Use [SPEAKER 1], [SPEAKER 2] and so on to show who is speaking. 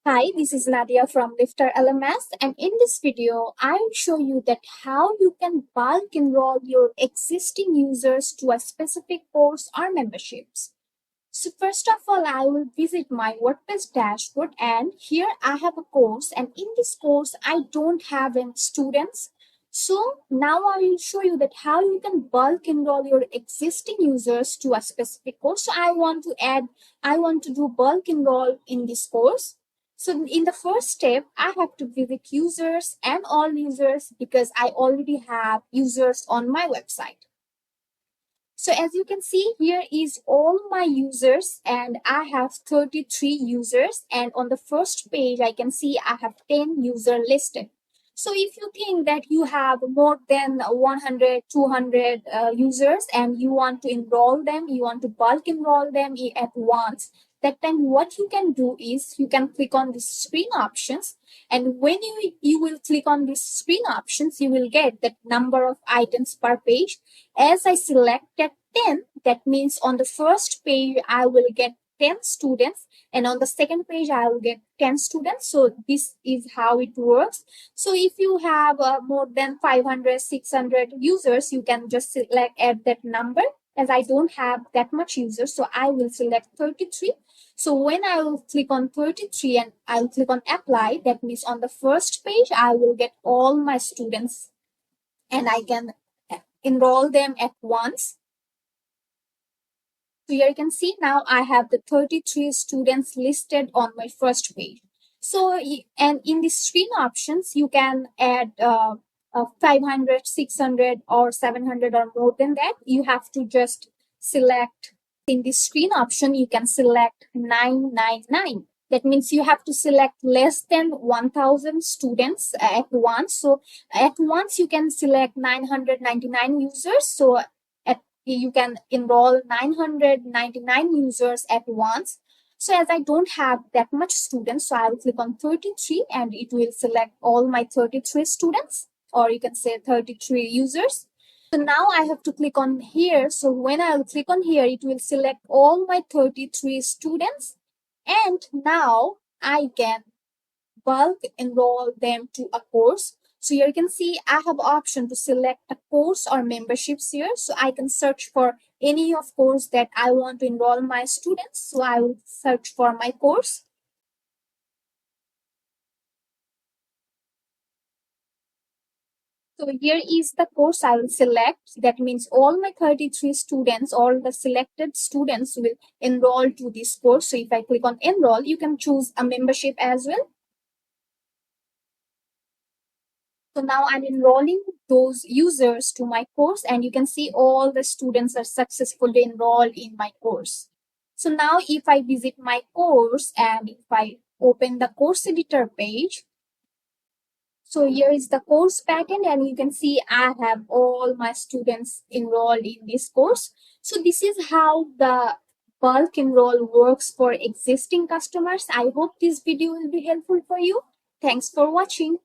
[SPEAKER 1] Hi, this is Nadia from LifterLMS, and in this video, I will show you that how you can bulk enroll your existing users to a specific course or memberships. So first of all, I will visit my WordPress dashboard, and here I have a course, and in this course, I don't have any students. So now I will show you that how you can bulk enroll your existing users to a specific course. So I want to do bulk enroll in this course. So in the first step, I have to visit users and all users because I already have users on my website. So as you can see, here is all my users and I have 33 users, and on the first page, I can see I have 10 users listed. So if you think that you have more than 100, 200 users and you want to enroll them, you want to bulk enroll them at once, that time what you can do is you can click on the screen options, and when you will click on these screen options, you will get the number of items per page. As I selected 10, that means on the first page I will get 10 students, and on the second page I will get 10 students. So this is how it works. So if you have more than 500, 600 users, you can just select add that number. As I don't have that much users, so I will select 33. So when I will click on 33 and I will click on apply, that means on the first page I will get all my students and I can enroll them at once. So here you can see now I have the 33 students listed on my first page. So, and in the screen options, you can add 500, 600 or 700 or more than that. You have to just select in the screen option, you can select 999. That means you have to select less than 1,000 students at once. So at once you can select 999 users. So you can enroll 999 users at once. So as I don't have that much students, so I will click on 33 and it will select all my 33 students, or you can say 33 users. So now I have to click on here. So when I will click on here, it will select all my 33 students. And now I can bulk enroll them to a course. So here you can see I have option to select a course or memberships here. So I can search for any of course that I want to enroll my students. So I will search for my course. So here is the course I will select. That means all my 33 students, all the selected students will enroll to this course. So if I click on enroll, you can choose a membership as well. So now I'm enrolling those users to my course, and you can see all the students are successfully enrolled in my course. So now if I visit my course and if I open the course editor page, so here is the course pattern, and you can see I have all my students enrolled in this course. So this is how the bulk enroll works for existing customers. I hope this video will be helpful for you. Thanks for watching.